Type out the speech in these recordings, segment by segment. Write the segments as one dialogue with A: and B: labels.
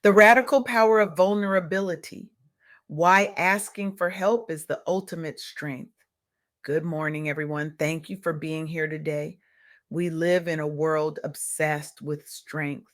A: The radical power of vulnerability. Why asking for help is the ultimate strength. Good morning, everyone. Thank you for being here today. We live in a world obsessed with strength,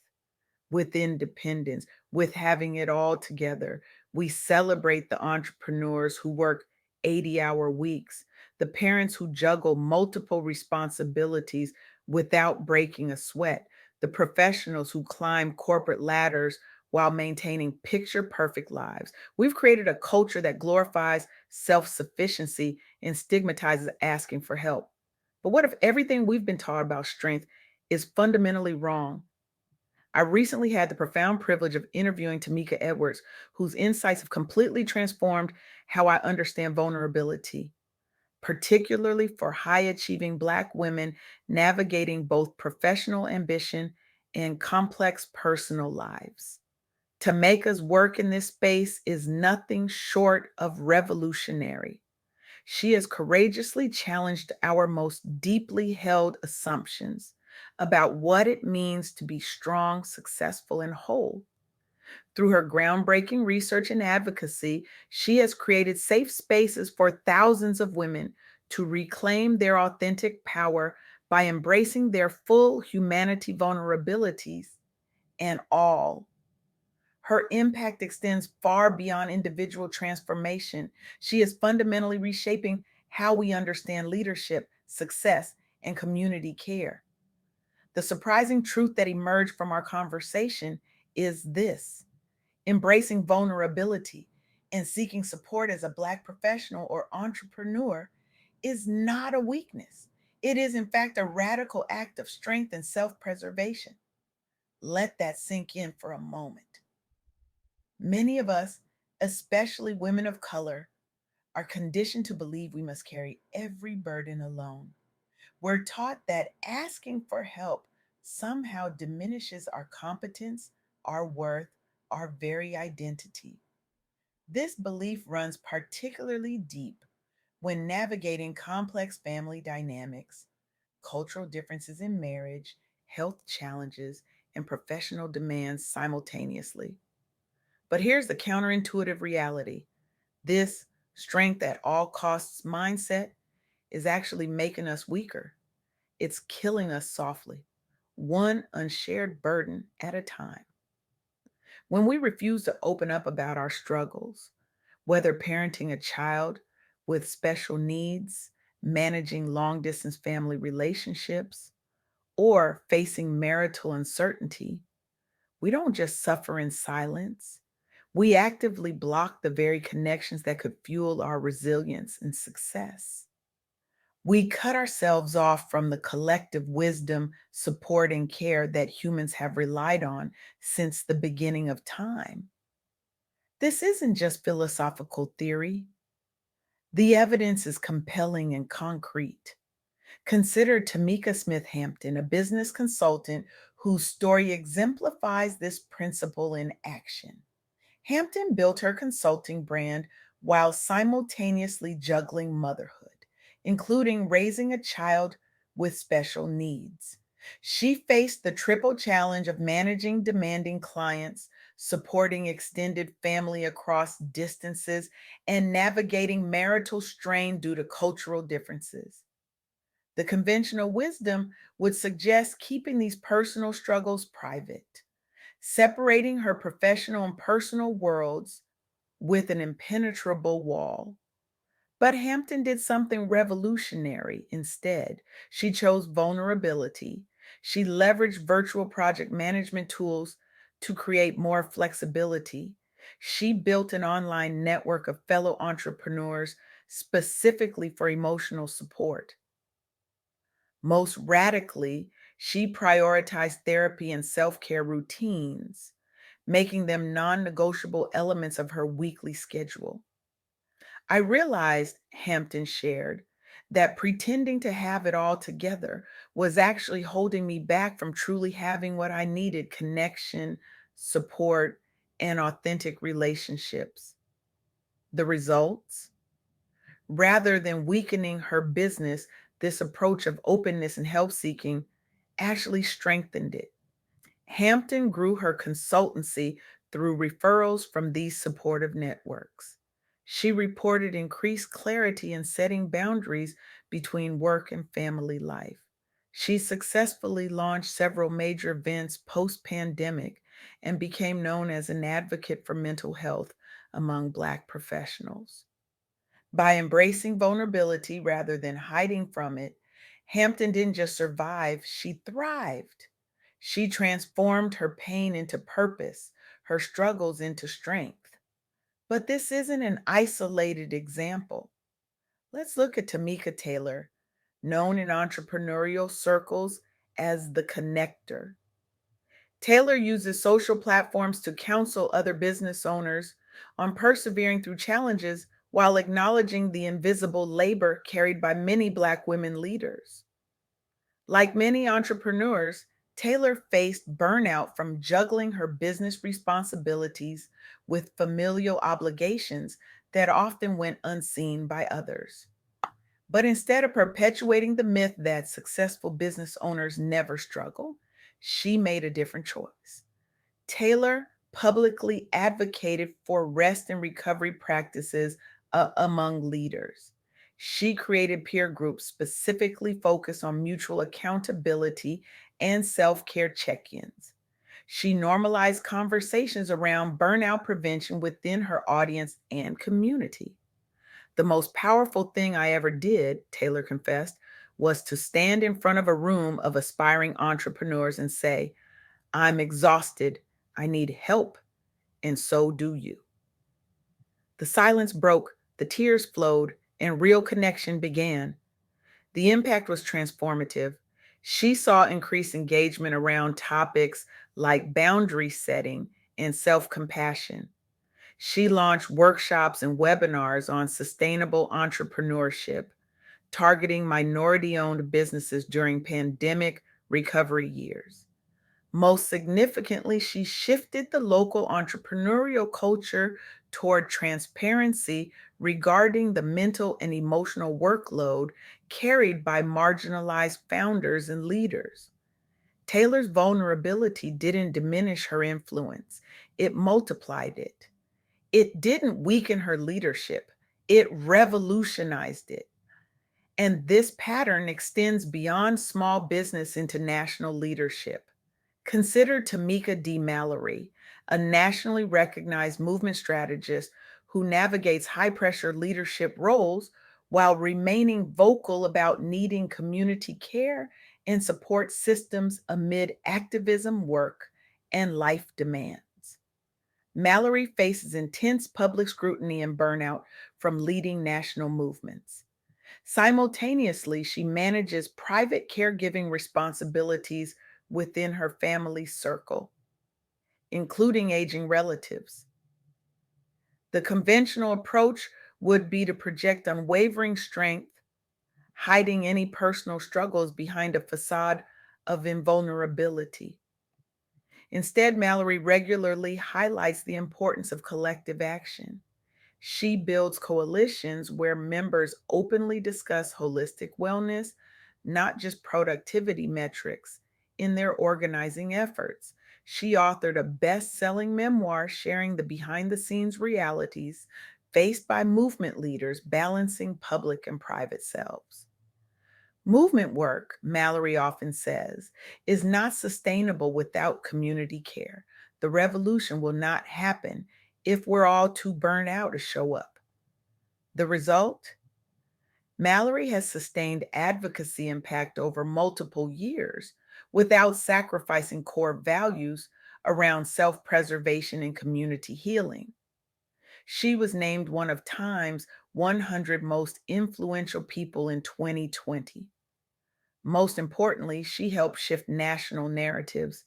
A: with independence, with having it all together. We celebrate the entrepreneurs who work 80-hour weeks, the parents who juggle multiple responsibilities without breaking a sweat, the professionals who climb corporate ladders while maintaining picture perfect lives. We've created a culture that glorifies self sufficiency and stigmatizes asking for help. But what if everything we've been taught about strength is fundamentally wrong? I recently had the profound privilege of interviewing Tameka Edwards, whose insights have completely transformed how I understand vulnerability, particularly for high achieving Black women navigating both professional ambition and complex personal lives. Tameka's work in this space is nothing short of revolutionary. She has courageously challenged our most deeply held assumptions about what it means to be strong, successful, and whole. Through her groundbreaking research and advocacy, she has created safe spaces for thousands of women to reclaim their authentic power by embracing their full humanity vulnerabilities and all. Her impact extends far beyond individual transformation. She is fundamentally reshaping how we understand leadership, success, and community care. The surprising truth that emerged from our conversation is this: embracing vulnerability and seeking support as a Black professional or entrepreneur is not a weakness. It is, in fact, a radical act of strength and self preservation. Let that sink in for a moment. Many of us, especially women of color, are conditioned to believe we must carry every burden alone. We're taught that asking for help somehow diminishes our competence, our worth, our very identity. This belief runs particularly deep when navigating complex family dynamics, cultural differences in marriage, health challenges, and professional demands simultaneously. But here's the counterintuitive reality: this strength at all costs mindset is actually making us weaker. It's killing us softly, one unshared burden at a time. When we refuse to open up about our struggles, whether parenting a child with special needs, managing long distance family relationships, or facing marital uncertainty, we don't just suffer in silence. We actively block the very connections that could fuel our resilience and success. We cut ourselves off from the collective wisdom, support, and care that humans have relied on since the beginning of time. This isn't just philosophical theory. The evidence is compelling and concrete. Consider Tameka Smith Hampton, a business consultant whose story exemplifies this principle in action. Hampton built her consulting brand while simultaneously juggling motherhood, including raising a child with special needs. She faced the triple challenge of managing demanding clients, supporting extended family across distances, and navigating marital strain due to cultural differences. The conventional wisdom would suggest keeping these personal struggles private, separating her professional and personal worlds with an impenetrable wall. But Hampton did something revolutionary instead. She chose vulnerability. She leveraged virtual project management tools to create more flexibility. She built an online network of fellow entrepreneurs specifically for emotional support. Most radically, she prioritized therapy and self care routines, making them non negotiable elements of her weekly schedule. I realized, Hampton shared, that pretending to have it all together was actually holding me back from truly having what I needed: connection, support, and authentic relationships. The results? Rather than weakening her business, this approach of openness and help seeking actually strengthened it. Hampton grew her consultancy through referrals from these supportive networks. She reported increased clarity in setting boundaries between work and family life. She successfully launched several major events post pandemic and became known as an advocate for mental health among Black professionals. By embracing vulnerability rather than hiding from it, Hampton didn't just survive, she thrived. She transformed her pain into purpose, her struggles into strength. But this isn't an isolated example. Let's look at Tameka Taylor, known in entrepreneurial circles as the connector. Taylor uses social platforms to counsel other business owners on persevering through challenges while acknowledging the invisible labor carried by many Black women leaders. Like many entrepreneurs, Taylor faced burnout from juggling her business responsibilities with familial obligations that often went unseen by others. But instead of perpetuating the myth that successful business owners never struggle, she made a different choice. Taylor publicly advocated for rest and recovery practices among leaders. She created peer groups specifically focused on mutual accountability and self care check ins. She normalized conversations around burnout prevention within her audience and community. The most powerful thing I ever did, Taylor confessed, was to stand in front of a room of aspiring entrepreneurs and say, I'm exhausted, I need help, and so do you. The silence broke, the tears flowed, and real connection began. The impact was transformative. She saw increased engagement around topics like boundary setting and self compassion. She launched workshops and webinars on sustainable entrepreneurship, targeting minority owned businesses during pandemic recovery years. Most significantly, she shifted the local entrepreneurial culture toward transparency regarding the mental and emotional workload carried by marginalized founders and leaders. Taylor's vulnerability didn't diminish her influence, it multiplied it. It didn't weaken her leadership, it revolutionized it. And this pattern extends beyond small business into national leadership. Consider Tameka D. Mallory, a nationally recognized movement strategist who navigates high pressure leadership roles while remaining vocal about needing community care and support systems amid activism work and life demands. Mallory faces intense public scrutiny and burnout from leading national movements. Simultaneously, she manages private caregiving responsibilities within her family circle, including aging relatives. The conventional approach would be to project unwavering strength, hiding any personal struggles behind a facade of invulnerability. Instead, Mallory regularly highlights the importance of collective action. She builds coalitions where members openly discuss holistic wellness, not just productivity metrics, in their organizing efforts. She authored a best selling memoir sharing the behind the scenes realities faced by movement leaders balancing public and private selves. Movement work, Mallory often says, is not sustainable without community care. The revolution will not happen if we're all too burned out to show up. The result? Mallory has sustained advocacy impact over multiple years without sacrificing core values around self preservation and community healing. She was named one of Time's 100 most influential people in 2020. Most importantly, she helped shift national narratives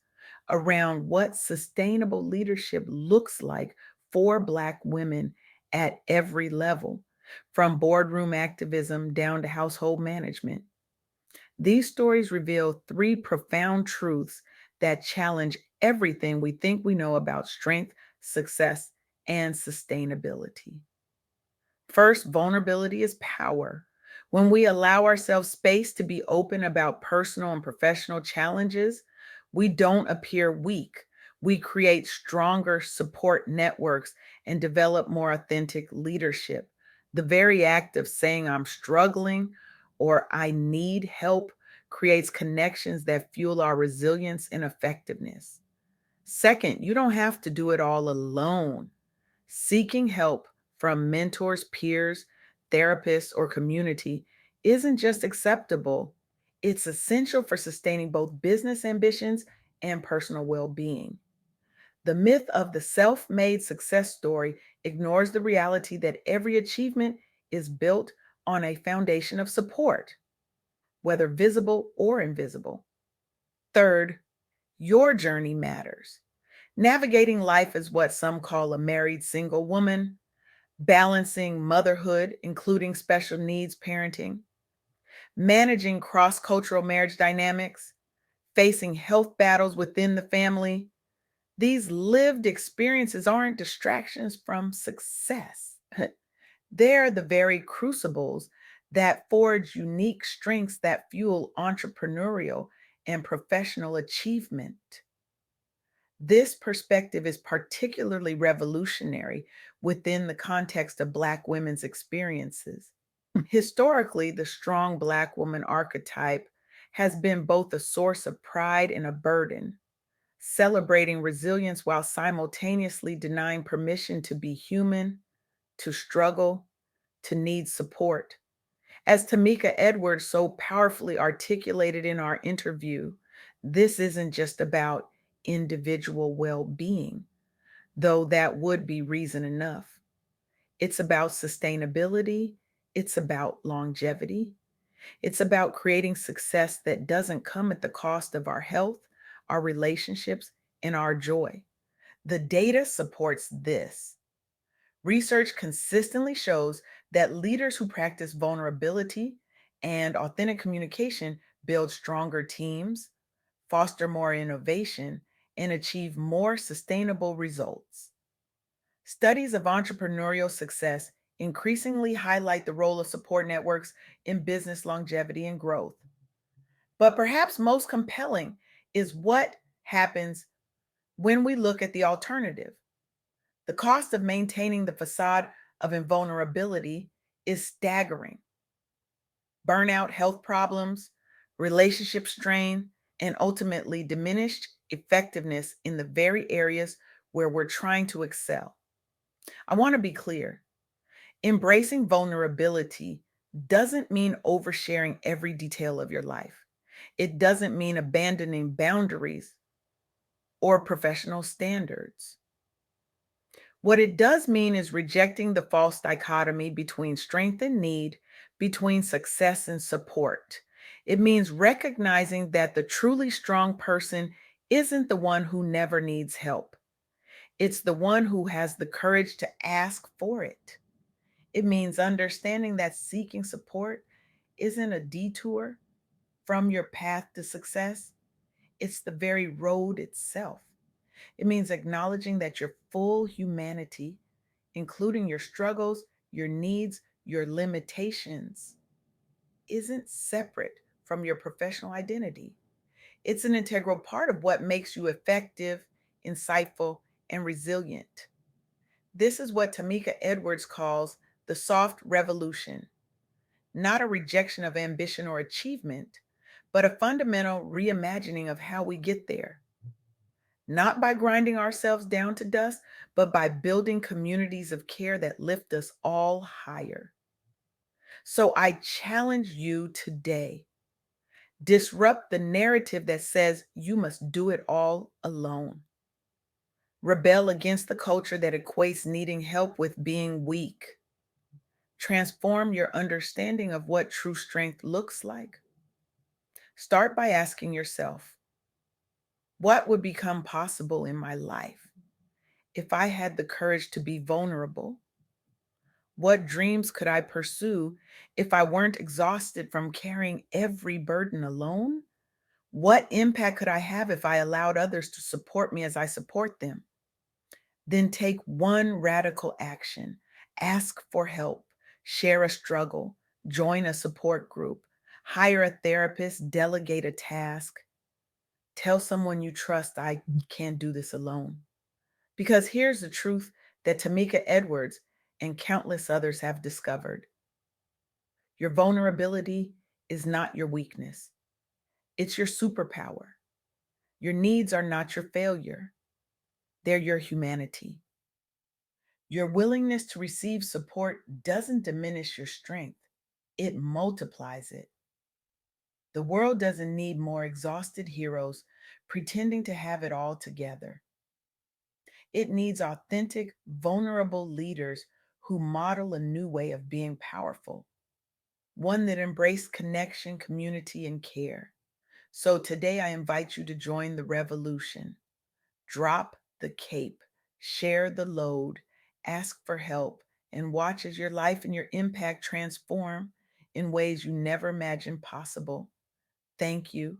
A: around what sustainable leadership looks like for Black women at every level, from boardroom activism down to household management. These stories reveal three profound truths that challenge everything we think we know about strength, success, and sustainability. First, vulnerability is power. When we allow ourselves space to be open about personal and professional challenges, We don't appear weak. We create stronger support networks and develop more authentic leadership. The very act of saying I'm struggling or I need help creates connections that fuel our resilience and effectiveness. Second, you don't have to do it all alone. Seeking help from mentors, peers, therapists, or community isn't just acceptable, it's essential for sustaining both business ambitions and personal well being. The myth of the self made success story ignores the reality that every achievement is built on a foundation of support, whether visible or invisible. Third, your journey matters. Navigating life as what some call a married single woman, balancing motherhood, including special needs parenting, managing cross cultural marriage dynamics, facing health battles within the family. These lived experiences aren't distractions from success. They're the very crucibles that forge unique strengths that fuel entrepreneurial and professional achievement. This perspective is particularly revolutionary within the context of Black women's experiences. Historically, the strong Black woman archetype has been both a source of pride and a burden, celebrating resilience while simultaneously denying permission to be human, to struggle, to need support. As Tameka Edwards so powerfully articulated in our interview, this isn't just about individual well being, though that would be reason enough. It's about sustainability, it's about longevity, it's about creating success that doesn't come at the cost of our health, our relationships, and our joy. The data supports this. Research consistently shows that leaders who practice vulnerability and authentic communication build stronger teams, foster more innovation, and achieve more sustainable results. Studies of entrepreneurial success increasingly highlight the role of support networks in business longevity and growth. But perhaps most compelling is what happens when we look at the alternative. The cost of maintaining the facade of invulnerability is staggering. Burnout, health problems, relationship strain, and ultimately diminished effectiveness in the very areas where we're trying to excel. I want to be clear. Embracing vulnerability doesn't mean oversharing every detail of your life. It doesn't mean abandoning boundaries or professional standards. What it does mean is rejecting the false dichotomy between strength and need, between success and support. It means recognizing that the truly strong person isn't the one who never needs help. It's the one who has the courage to ask for it. It means understanding that seeking support isn't a detour from your path to success, it's the very road itself. It means acknowledging that your full humanity, including your struggles, your needs, your limitations, isn't separate from your professional identity. It's an integral part of what makes you effective, insightful, and resilient. This is what Tameka Edwards calls the soft revolution, not a rejection of ambition or achievement, but a fundamental reimagining of how we get there. Not by grinding ourselves down to dust, but by building communities of care that lift us all higher. So I challenge you today, disrupt the narrative that says you must do it all alone. Rebel against the culture that equates needing help with being weak. Transform your understanding of what true strength looks like. Start by asking yourself, what would become possible in my life if I had the courage to be vulnerable? What dreams could I pursue if I weren't exhausted from carrying every burden alone? What impact could I have if I allowed others to support me as I support them? Then take one radical action. Ask for help, share a struggle, join a support group, hire a therapist, delegate a task. Tell someone you trust, I can't do this alone. Because here's the truth that Tameka Edwards and countless others have discovered: your vulnerability is not your weakness, it's your superpower. Your needs are not your failure, they're your humanity. Your willingness to receive support doesn't diminish your strength, it multiplies it. The world doesn't need more exhausted heroes pretending to have it all together. It needs authentic, vulnerable leaders who model a new way of being powerful, one that embraced connection, community, and care. So today I invite you to join the revolution. Drop the cape, share the load, ask for help, and watch as your life and your impact transform in ways you never imagined possible. Thank you